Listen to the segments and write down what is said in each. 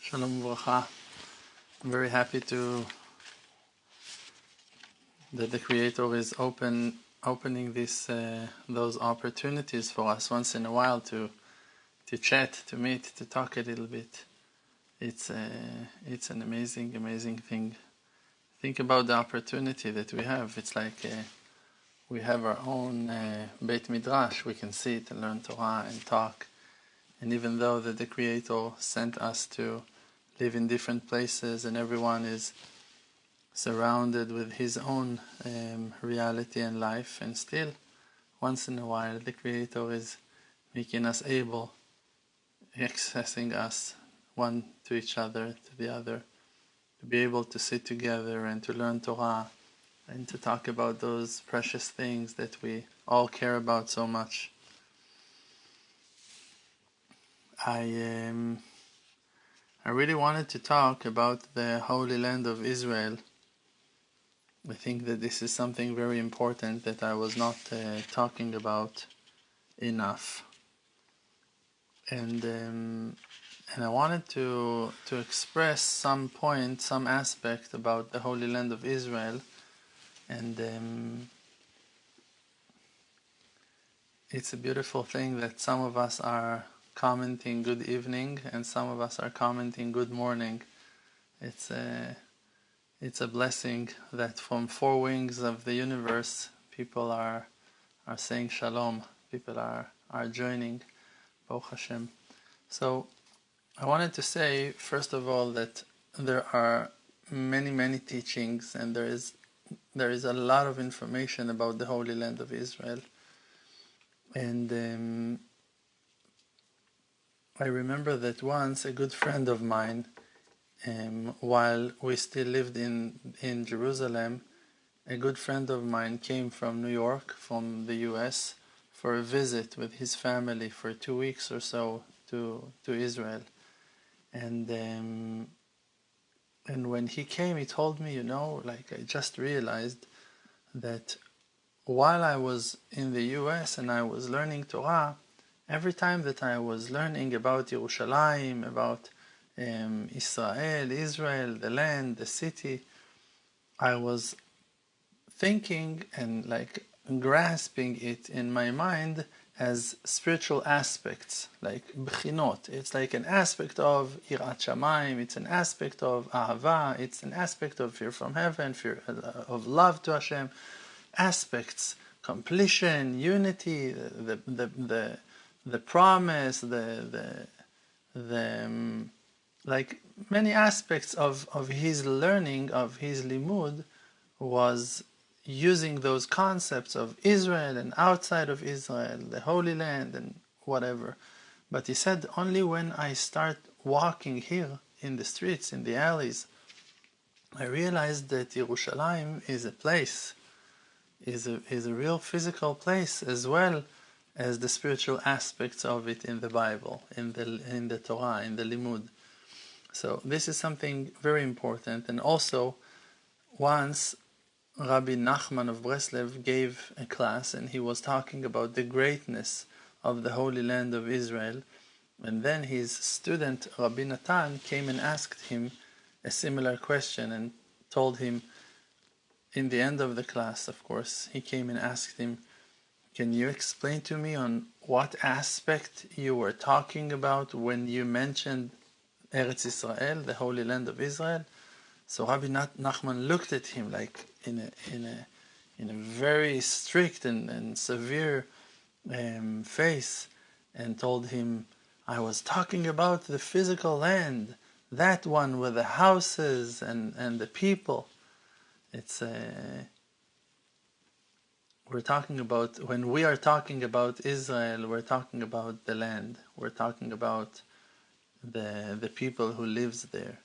Shalom Uvracha. I'm very happy that the Creator is opening those opportunities for us once in a while to chat, to meet, to talk a little bit. It's an amazing thing. Think about the opportunity that we have. It's like we have our own Beit Midrash. We can sit and learn Torah and talk. And even though that the Creator sent us to live in different places and everyone is surrounded with his own reality and life, and still once in a while the Creator is making us able, accessing us one to each other, to the other, to be able to sit together and to learn Torah and to talk about those precious things that we all care about so much. I really wanted to talk about the Holy Land of Israel. I think that this is something very important that I was not talking about enough, and I wanted to express some point, some aspect about the Holy Land of Israel, and it's a beautiful thing that some of us are commenting good evening and some of us are commenting good morning. It's a blessing that from four wings of the universe people are saying shalom, people are joining, Baruch Hashem. So I wanted to say first of all that there are many teachings and there is a lot of information about the Holy Land of Israel, and I remember that once a good friend of mine, while we still lived in Jerusalem, a good friend of mine came from New York, from the US, for a visit with his family for 2 weeks or so to Israel. And when he came, he told me, I just realized that while I was in the US and I was learning Torah, every time that I was learning about Yerushalayim, about Israel, the land, the city, I was thinking and grasping it in my mind as spiritual aspects, like bchinot. It's like an aspect of Yirat Shamayim, it's an aspect of Ahava, it's an aspect of fear from heaven, fear of love to Hashem, aspects, completion, unity, the promise, the like many aspects of his learning, of his limud, was using those concepts of Israel and outside of Israel, the Holy Land and whatever. But he said, only when I start walking here in the streets, in the alleys, I realized that Yerushalayim is a place, is a real physical place, as well as the spiritual aspects of it in the Bible, in the Torah, in the Limud. So this is something very important. And also, once Rabbi Nachman of Breslev gave a class and he was talking about the greatness of the Holy Land of Israel, and then his student Rabbi Natan came and asked him a similar question and told him, in the end of the class, of course, he came and asked him, can you explain to me on what aspect you were talking about when you mentioned Eretz Israel, the Holy Land of Israel? So Rabbi Nachman looked at him like in a very strict and severe face, and told him, I was talking about the physical land, that one with the houses and the people. It's we're talking about, when we are talking about Israel, we're talking about the land, we're talking about the people who lives there.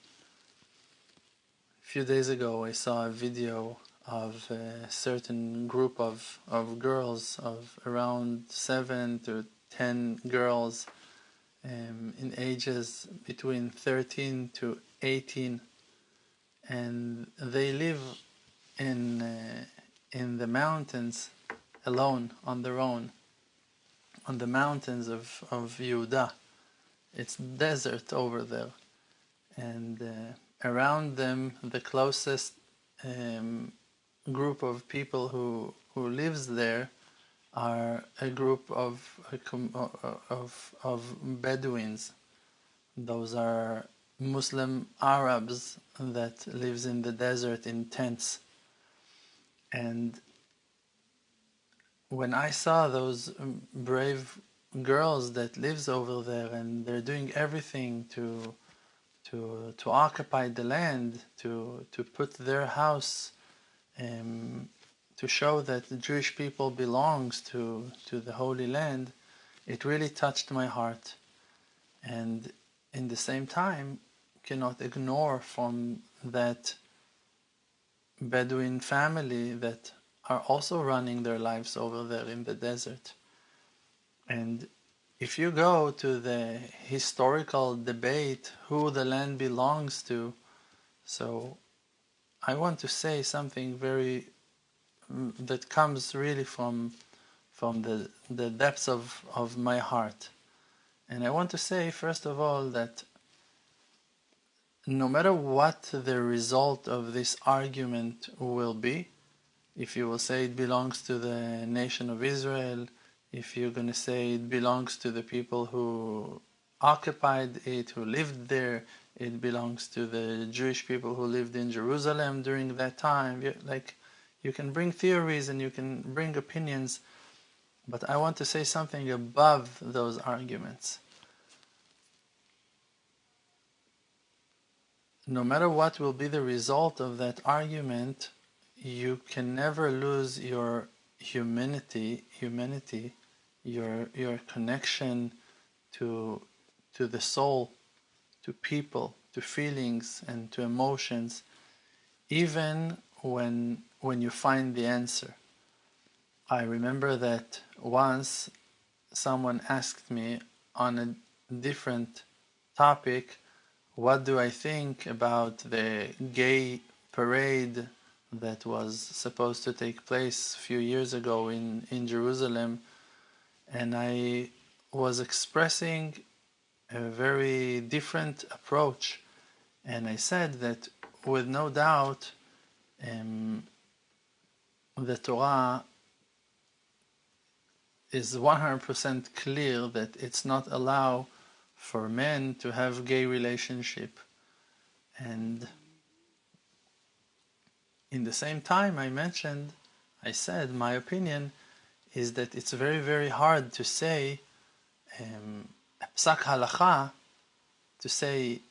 A few days ago I saw a video of a certain group of girls, of around 7 to 10 girls in ages between 13 to 18, and they live in the mountains alone, on their own, on the mountains of Yehuda. It's desert over there. and around them the closest group of people who lives there are a group of Bedouins. Those are Muslim Arabs that lives in the desert in tents. And when I saw those brave girls that lives over there, and they're doing everything to occupy the land, to put their house, to show that the Jewish people belongs to the Holy Land, it really touched my heart. And in the same time, cannot ignore from that Bedouin family that are also running their lives over there in the desert. And if you go to the historical debate who the land belongs to, so I want to say something very that comes really from the depths of my heart. And I want to say first of all that no matter what the result of this argument will be, if you will say it belongs to the nation of Israel, if you're going to say it belongs to the people who occupied it, who lived there, it belongs to the Jewish people who lived in Jerusalem during that time. You can bring theories and you can bring opinions, but I want to say something above those arguments. No matter what will be the result of that argument, you can never lose your humanity, your connection to the soul, to people, to feelings, and to emotions, even when you find the answer. I remember that once someone asked me on a different topic, what do I think about the gay parade that was supposed to take place a few years ago in Jerusalem? And I was expressing a very different approach. And I said that with no doubt, the Torah is 100% clear that it's not allowed for men to have gay relationship. And in the same time I said my opinion is that it's very, very hard to say psak halacha, to say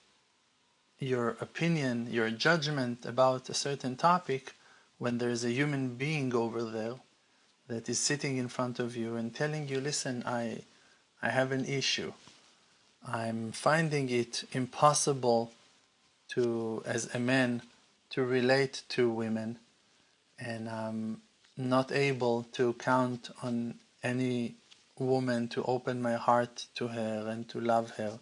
your opinion, your judgment about a certain topic when there is a human being over there that is sitting in front of you and telling you, listen, I have an issue. I'm finding it impossible to, as a man, to relate to women, and I'm not able to count on any woman to open my heart to her and to love her.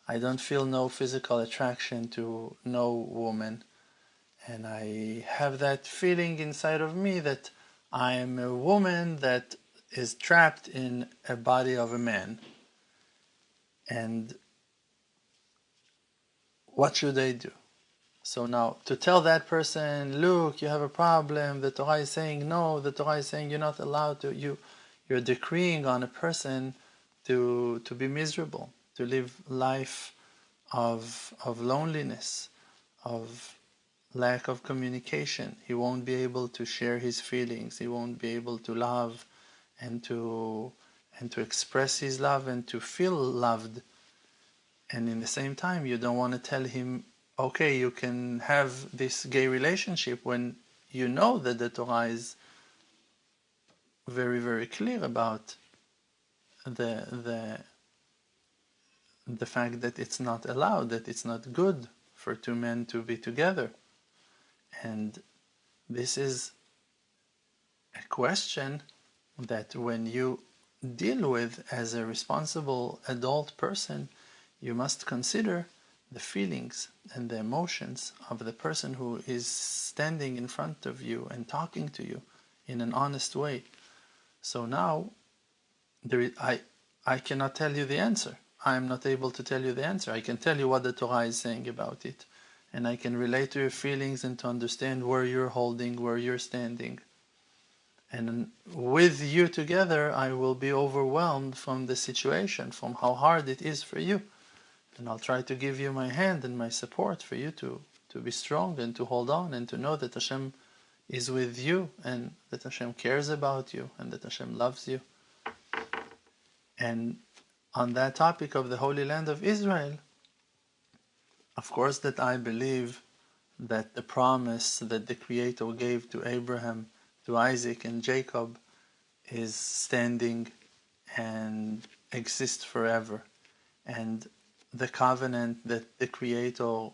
I don't feel no physical attraction to no woman, and I have that feeling inside of me that I am a woman that is trapped in a body of a man. And what should I do? So now, to tell that person, look, you have a problem, the Torah is saying no, the Torah is saying you're not allowed to, you're decreeing on a person to be miserable, to live life of loneliness, of lack of communication. He won't be able to share his feelings, he won't be able to love and to express his love and to feel loved. And in the same time, you don't want to tell him, okay, you can have this gay relationship, when you know that the Torah is very, very clear about the fact that it's not allowed, that it's not good for two men to be together. And this is a question that when you deal with as a responsible adult person, you must consider the feelings and the emotions of the person who is standing in front of you and talking to you in an honest way. So now I cannot tell you the answer. I'm not able to tell you the answer. I can tell you what the Torah is saying about it, and I can relate to your feelings and to understand where you're holding, where you're standing. And with you together, I will be overwhelmed from the situation, from how hard it is for you. And I'll try to give you my hand and my support for you to be strong and to hold on and to know that Hashem is with you and that Hashem cares about you and that Hashem loves you. And on that topic of the Holy Land of Israel, of course that I believe that the promise that the Creator gave to Abraham, to Isaac and Jacob is standing and exists forever. And the covenant that the Creator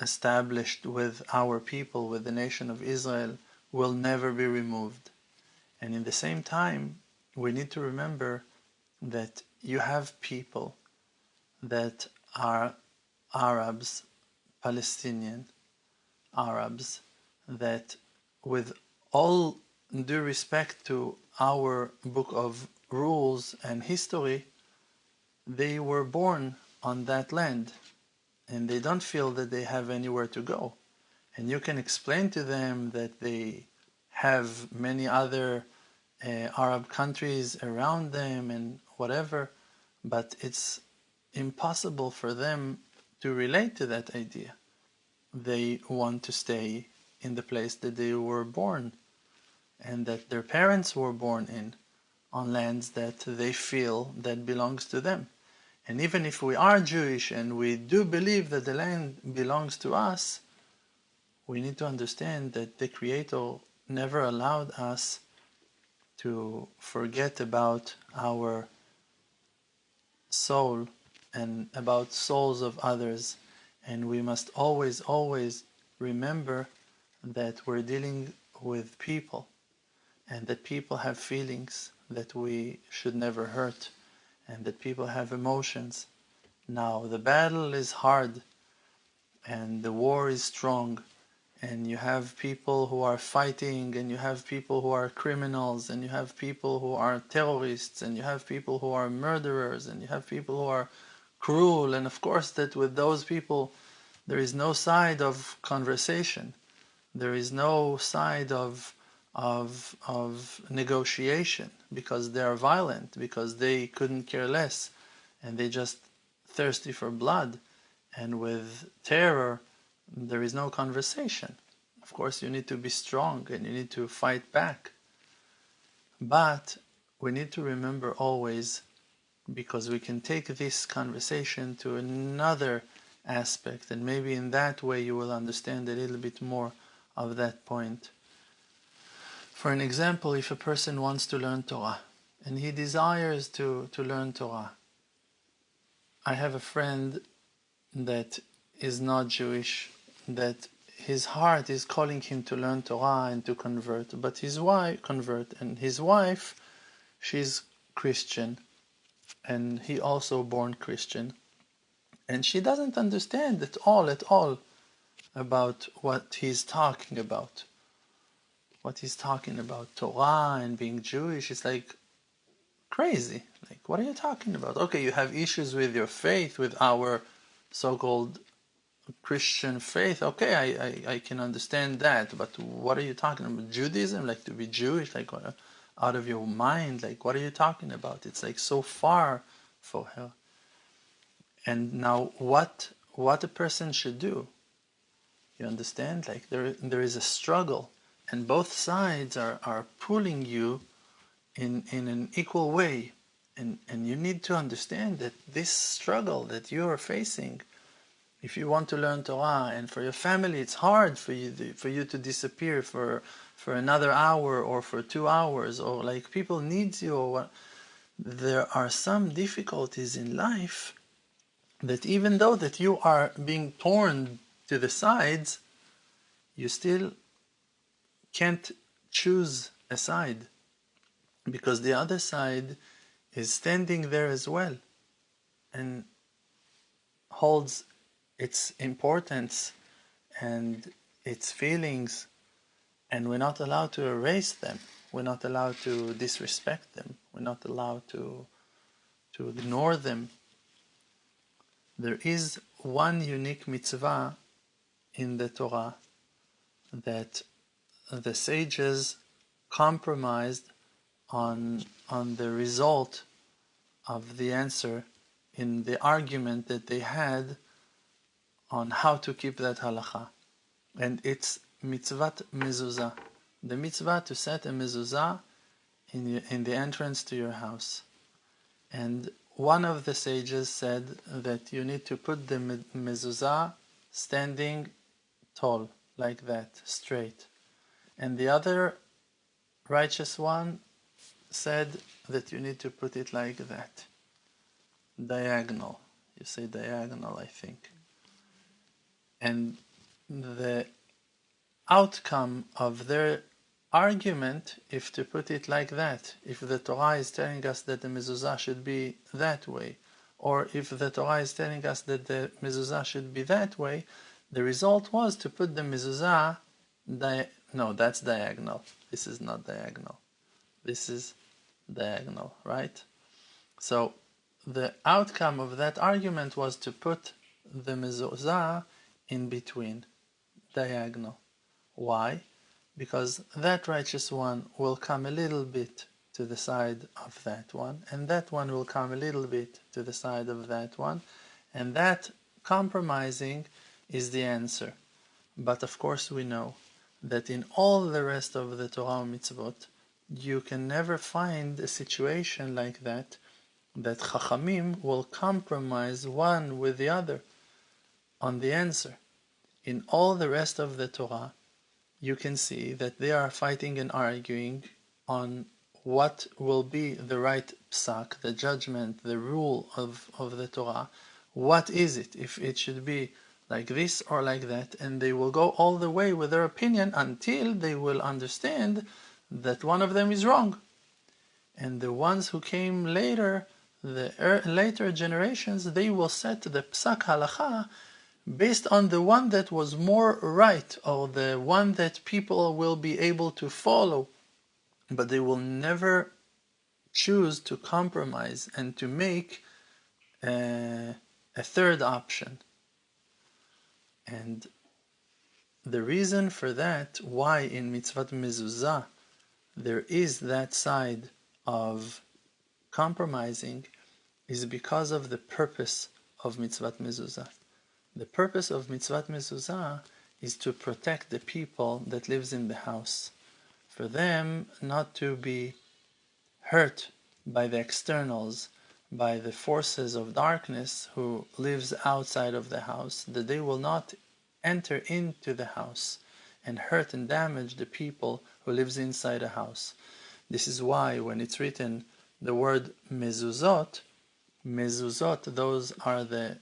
established with our people, with the nation of Israel, will never be removed. And in the same time, we need to remember that you have people that are Arabs, Palestinian Arabs, that with all due respect to our book of rules and history, they were born on that land and they don't feel that they have anywhere to go. And you can explain to them that they have many other Arab countries around them and whatever, but it's impossible for them to relate to that idea. They want to stay in the place that they were born and that their parents were born in, on lands that they feel that belongs to them. And even if we are Jewish and we do believe that the land belongs to us, we need to understand that the Creator never allowed us to forget about our soul and about souls of others. And we must always, always remember that we're dealing with people and that people have feelings that we should never hurt and that people have emotions. Now, the battle is hard and the war is strong, and you have people who are fighting, and you have people who are criminals, and you have people who are terrorists, and you have people who are murderers, and you have people who are cruel. And of course that with those people there is no side of conversation, there is no side of negotiation, because they are violent, because they couldn't care less and they just thirsty for blood. And with terror there is no conversation. Of course you need to be strong and you need to fight back, but we need to remember always, because we can take this conversation to another aspect, and maybe in that way you will understand a little bit more of that point. For an example, if a person wants to learn Torah and he desires to learn Torah, I have a friend that is not Jewish, that his heart is calling him to learn Torah and to convert, but his wife, she's Christian, and he also born Christian, and she doesn't understand at all about what he's talking about. What he's talking about, Torah and being Jewish, is like crazy. Like, what are you talking about? Okay, you have issues with your faith, with our so-called Christian faith. Okay, I can understand that, but what are you talking about? Judaism, like to be Jewish, like out of your mind, like what are you talking about? It's like so far for her. And now what a person should do, you understand? Like there is a struggle, and both sides are pulling you in an equal way. And you need to understand that this struggle that you are facing, if you want to learn Torah, and for your family it's hard for you to disappear for another hour or for 2 hours, or like people need you, or what. There are some difficulties in life that even though that you are being torn to the sides, you still can't choose a side, because the other side is standing there as well and holds its importance and its feelings, and we're not allowed to erase them. We're not allowed to disrespect them. We're not allowed to ignore them. There is one unique mitzvah in the Torah that the sages compromised on the result of the answer in the argument that they had on how to keep that halacha. And it's mitzvat mezuzah, the mitzvah to set a mezuzah in the entrance to your house. And one of the sages said that you need to put the mezuzah standing tall, like that, straight. And the other righteous one said that you need to put it like that, diagonal. You say diagonal, I think. And the outcome of their argument, if to put it like that, if the Torah is telling us that the mezuzah should be that way, or if the Torah is telling us that the mezuzah should be that way, the result was to put the mezuzah, no, that's diagonal. This is not diagonal. This is diagonal, right? So the outcome of that argument was to put the mezuzah in between, diagonal. Why? Because that righteous one will come a little bit to the side of that one, and that one will come a little bit to the side of that one, and that compromising is the answer. But of course we know that in all the rest of the Torah mitzvot, you can never find a situation like that Chachamim will compromise one with the other on the answer. In all the rest of the Torah, you can see that they are fighting and arguing on what will be the right psak, the judgment, the rule of the Torah. What is it? If it should be like this or like that, and they will go all the way with their opinion until they will understand that one of them is wrong. And the ones who came later, the later generations, they will set the psak halacha based on the one that was more right, or the one that people will be able to follow, but they will never choose to compromise and to make a third option. And the reason for that, why in mitzvat mezuzah there is that side of compromising, is because of the purpose of mitzvat mezuzah. The purpose of mitzvat mezuzah is to protect the people that lives in the house, for them not to be hurt by the externals, by the forces of darkness who lives outside of the house, that they will not enter into the house and hurt and damage the people who lives inside a house. This is why when it's written the word mezuzot, those are the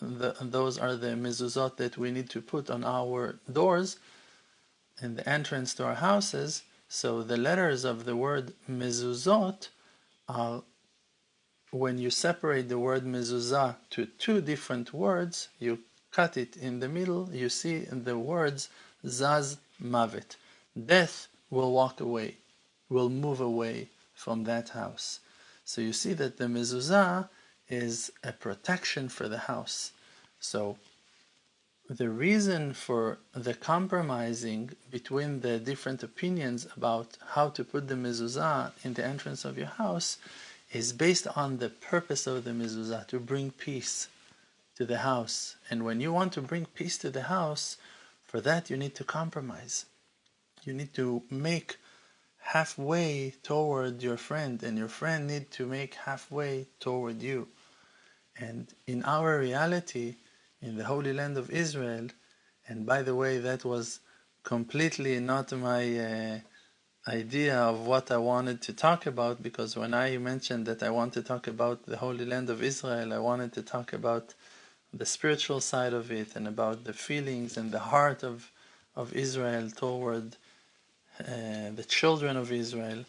mezuzot that we need to put on our doors and the entrance to our houses. So the letters of the word mezuzot are, when you separate the word mezuzah to two different words, you cut it in the middle, you see the words zaz mavet. Death will walk away, will move away from that house. So you see that the mezuzah is a protection for the house. So the reason for the compromising between the different opinions about how to put the mezuzah in the entrance of your house is based on the purpose of the mezuzah, to bring peace to the house. And when you want to bring peace to the house, for that you need to compromise. You need to make halfway toward your friend, and your friend need to make halfway toward you. And in our reality, in the Holy Land of Israel, and by the way, that was completely not my idea of what I wanted to talk about, because when I mentioned that I want to talk about the Holy Land of Israel, I wanted to talk about the spiritual side of it and about the feelings and the heart of Israel toward the children of Israel,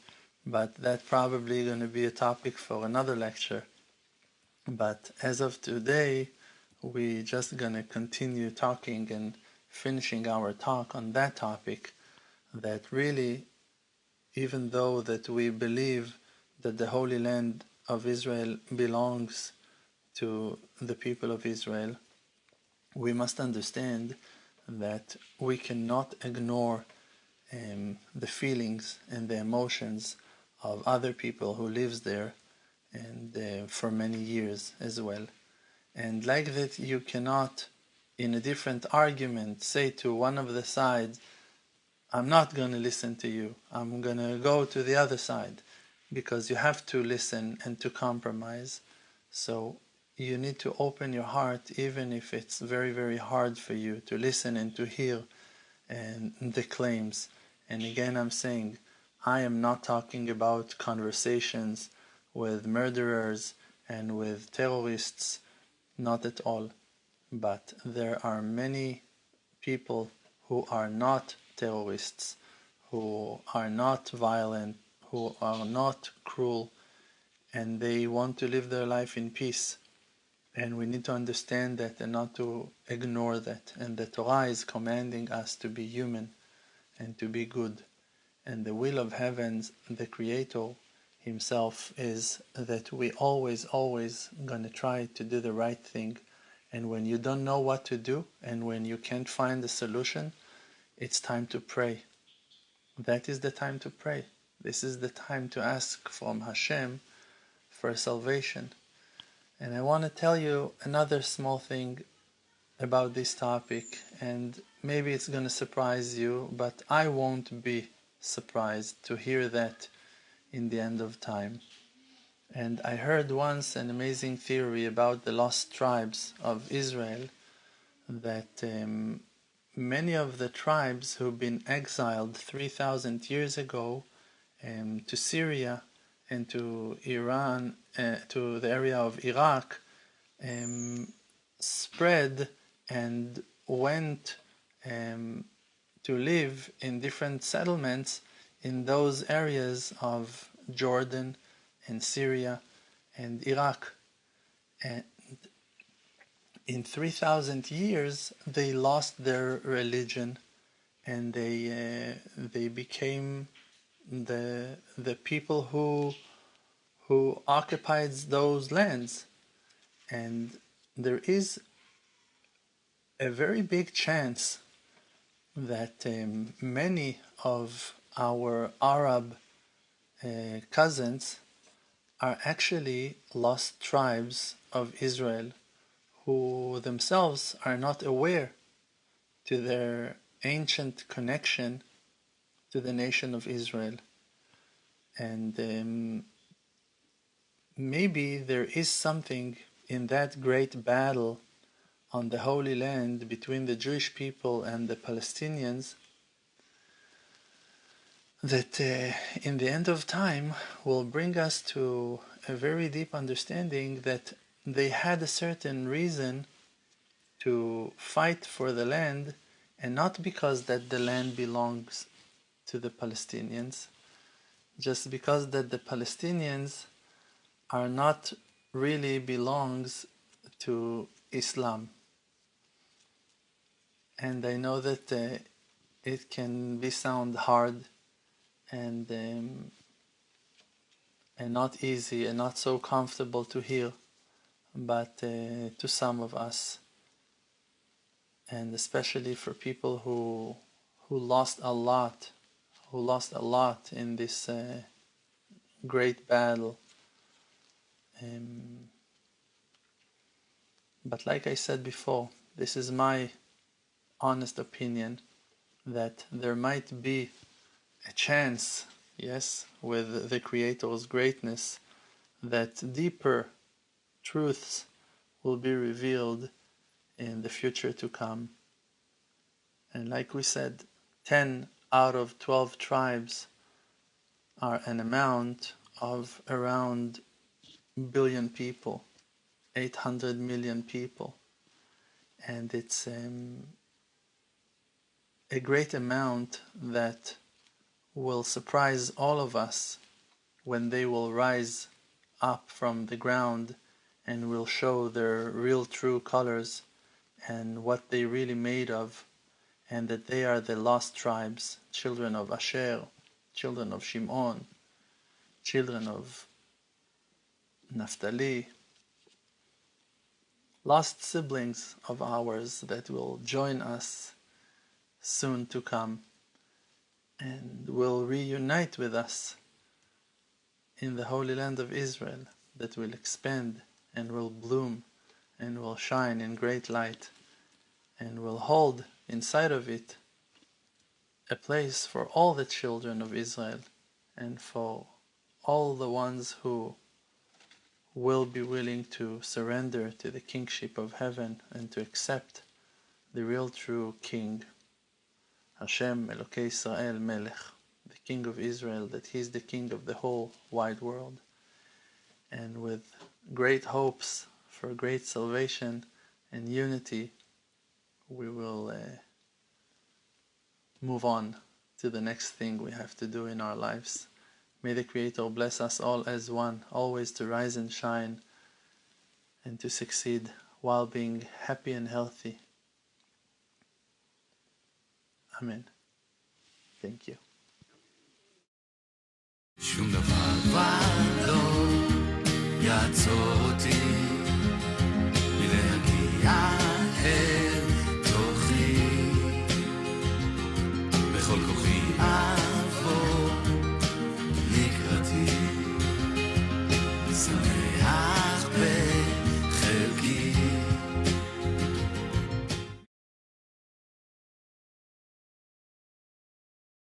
but that's probably going to be a topic for another lecture. But as of today, we're just going to continue talking and finishing our talk on that topic, that really, even though that we believe that the Holy Land of Israel belongs to the people of Israel, we must understand that we cannot ignore the feelings and the emotions of other people who lives there, and for many years as well. And like that, you cannot, in a different argument, say to one of the sides, I'm not going to listen to you, I'm going to go to the other side, because you have to listen and to compromise. So you need to open your heart, even if it's very, very hard for you to listen and to hear the claims. And again, I'm saying, I am not talking about conversations with murderers and with terrorists, not at all. But there are many people who are not terrorists, who are not violent, who are not cruel, and they want to live their life in peace. And we need to understand that and not to ignore that. And the Torah is commanding us to be human and to be good. And the will of heavens, the Creator Himself, is that we always gonna try to do the right thing. And when you don't know what to do, and when you can't find a solution, it's time to pray. That is the time to pray. This is the time to ask from Hashem for salvation. And I want to tell you another small thing about this topic, and maybe it's going to surprise you, but I won't be surprised to hear that in the end of time. And I heard once an amazing theory about the lost tribes of Israel, that many of the tribes who've been exiled 3,000 years ago to Syria and to Iran, to the area of Iraq, spread and went to live in different settlements in those areas of Jordan and Syria and Iraq. And in 3,000 years, they lost their religion, and they became the people who occupied those lands. And there is a very big chance that many of our Arab cousins are actually lost tribes of Israel, who themselves are not aware to their ancient connection to the nation of Israel. And maybe there is something in that great battle on the Holy Land between the Jewish people and the Palestinians that in the end of time will bring us to a very deep understanding that they had a certain reason to fight for the land, and not because that the land belongs to the Palestinians, just because that the Palestinians are not really belongs to Islam. And I know that it can be sound hard and not easy and not so comfortable to hear, but to some of us, and especially for people who lost a lot, in this great battle. But like I said before, this is my honest opinion, that there might be a chance, yes, with the Creator's greatness, that deeper truths will be revealed in the future to come. And like we said, 10 out of 12 tribes are an amount of around billion people, 800 million people. And it's a great amount that will surprise all of us when they will rise up from the ground and will show their real true colors and what they really made of, and that they are the lost tribes, children of Asher, children of Shimon, children of Naphtali, lost siblings of ours that will join us soon to come and will reunite with us in the Holy Land of Israel, that will expand and will bloom and will shine in great light and will hold inside of it a place for all the children of Israel and for all the ones who will be willing to surrender to the kingship of heaven and to accept the real true King, Hashem Elokei Israel Melech, the King of Israel, that He is the King of the whole wide world. And with great hopes for great salvation and unity, we will move on to the next thing we have to do in our lives. May the Creator bless us all as one, always to rise and shine and to succeed while being happy and healthy. Amen. Thank you. שום דבר כבר לא יעצור